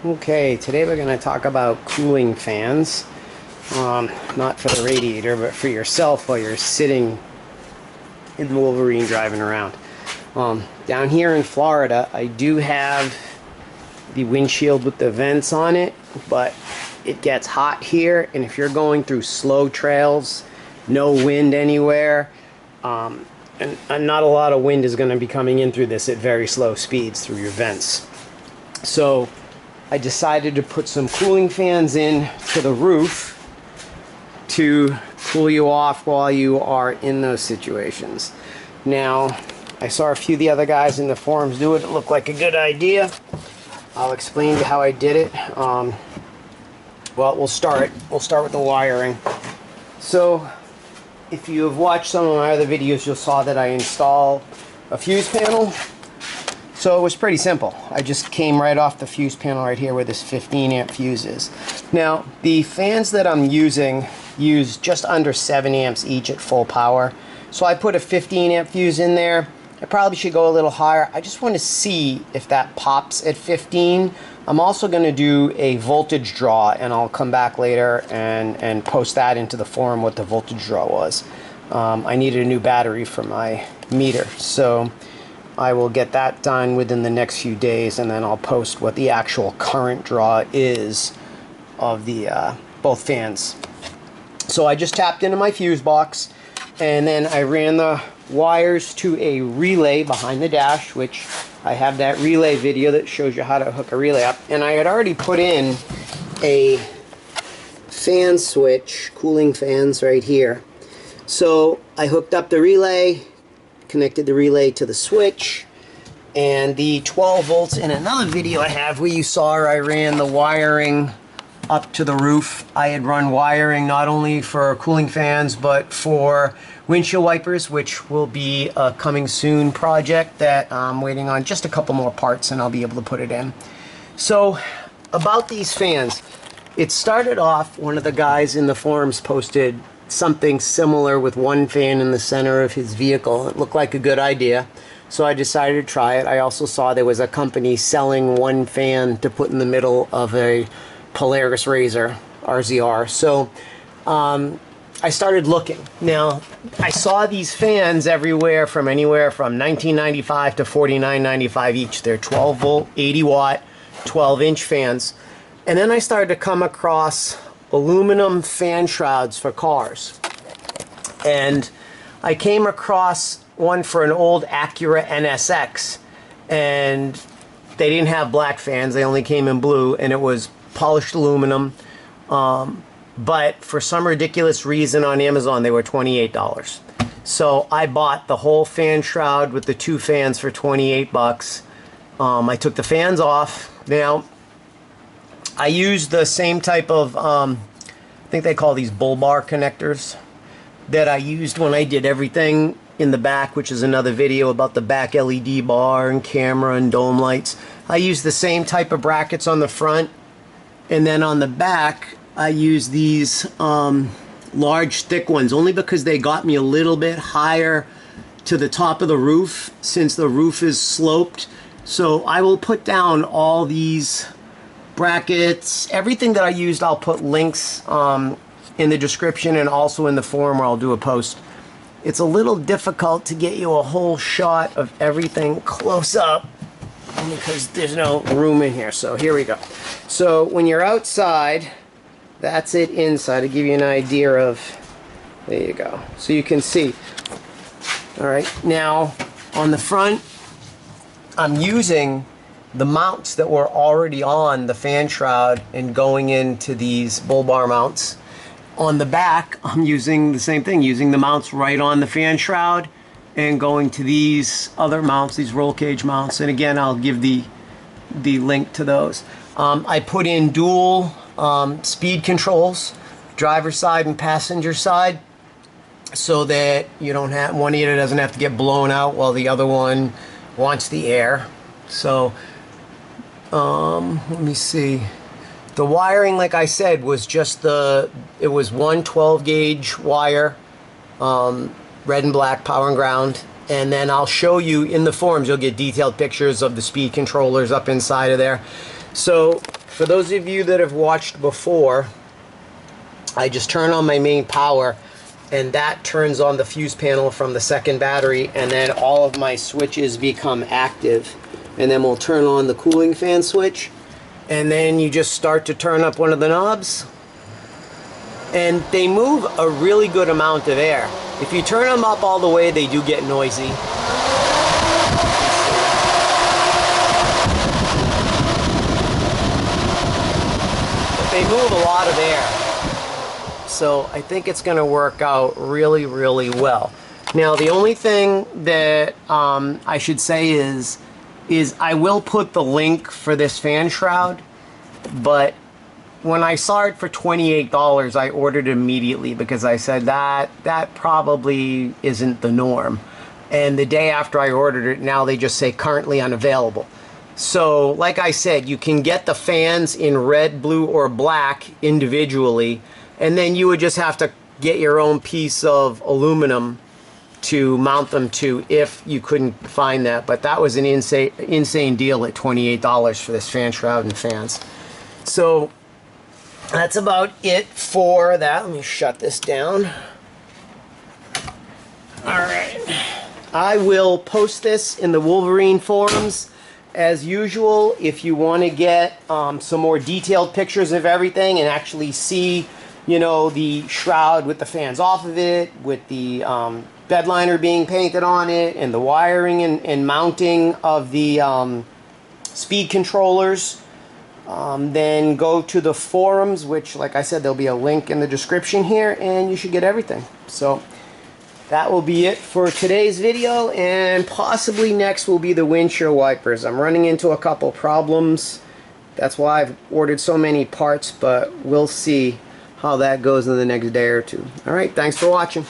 Okay, today we're going to talk about cooling fans. Not for the radiator, but for yourself while you're sitting in the Wolverine driving around. Down here in Florida, I do have the windshield with the vents on it, but it gets hot here, and if you're going through slow trails, no wind anywhere, and not a lot of wind is going to be coming in through this at very slow speeds through your vents. So I decided to put some cooling fans in to the roof to cool you off while you are in those situations. Now, I saw a few of the other guys in the forums do it. It looked like a good idea. I'll explain how I did it. Well, we'll start with the wiring. So, if you have watched some of my other videos, you'll saw that I installed a fuse panel. So it was pretty simple. I just came right off the fuse panel right here where this 15 amp fuse is. Now, the fans that I'm using use just under 7 amps each at full power. So I put a 15 amp fuse in there. I probably should go a little higher. I just want to see if that pops at 15. I'm also going to do a voltage draw, and I'll come back later and post that into the forum what the voltage draw was. I needed a new battery for my meter, so I will get that done within the next few days, and then I'll post what the actual current draw is of the both fans. So I just tapped into my fuse box, and then I ran the wires to a relay behind the dash, which I have that relay video that shows you how to hook a relay up. And I had already put in a fan switch, cooling fans right here. So I hooked up the relay, connected the relay to the switch, and the 12 volts in another video I have where you saw I ran the wiring up to the roof. I had run wiring not only for cooling fans but for windshield wipers, which will be a coming soon project that I'm waiting on just a couple more parts and I'll be able to put it in. So about these fans, it started off, one of the guys in the forums posted something similar with one fan in the center of his vehicle. It looked like a good idea, so I decided to try it. I also saw there was a company selling one fan to put in the middle of a Polaris Razor RZR. So I started looking. Now, I saw these fans everywhere from anywhere from $19.95 to $49.95 each. They're 12 volt, 80 watt, 12 inch fans. And then I started to come across aluminum fan shrouds for cars. And I came across one for an old Acura NSX, and they didn't have black fans, they only came in blue, and it was polished aluminum, but for some ridiculous reason on Amazon they were $28. So I bought the whole fan shroud with the two fans for 28 bucks. I took the fans off. Now I used the same type of I think they call these bull bar connectors that I used when I did everything in the back, which is another video about the back LED bar and camera and dome lights. I used the same type of brackets on the front, and then on the back I use these large thick ones only because they got me a little bit higher to the top of the roof since the roof is sloped. So I will put down all these brackets, everything that I used. I'll put links in the description and also in the forum where I'll do a post. It's a little difficult to get you a whole shot of everything close up because there's no room in here. So here we go. So when you're outside, that's it inside, to give you an idea of, there you go. So you can see. Alright, now on the front, I'm using the mounts that were already on the fan shroud and going into these bull bar mounts. On the back, I'm using the same thing, using the mounts right on the fan shroud and going to these other mounts, these roll cage mounts. And again, I'll give the link to those. I put in dual speed controls, driver side and passenger side, so that you don't have, one either doesn't have to get blown out while the other one wants the air. So let me see. The wiring, like I said, was just it was one 12 gauge wire, red and black, power and ground, and then I'll show you in the forums. You'll get detailed pictures of the speed controllers up inside of there. So for those of you that have watched before, I just turn on my main power, and that turns on the fuse panel from the second battery, and then all of my switches become active. And then we'll turn on the cooling fan switch, and then you just start to turn up one of the knobs, and they move a really good amount of air. If you turn them up all the way, they do get noisy. But they move a lot of air. So I think it's going to work out really, really well. Now, the only thing that I should say is I will put the link for this fan shroud, but when I saw it for $28, I ordered it immediately because I said that probably isn't the norm. And the day after I ordered it, now they just say currently unavailable. So, like I said, you can get the fans in red, blue, or black individually, and then you would just have to get your own piece of aluminum to mount them to if you couldn't find that. But that was an insane deal at $28 for this fan shroud and fans. So that's about it for that. Let me shut this down. Alright. I will post this in the Wolverine forums as usual. If you want to get some more detailed pictures of everything and actually see, you know, the shroud with the fans off of it, with the bed liner being painted on it, and the wiring and mounting of the speed controllers, then go to the forums, which, like I said, there'll be a link in the description here, and you should get everything. So that will be it for today's video, and possibly next will be the windshield wipers. I'm running into a couple problems. That's why I've ordered so many parts, but we'll see how that goes in the next day or two. Alright, thanks for watching.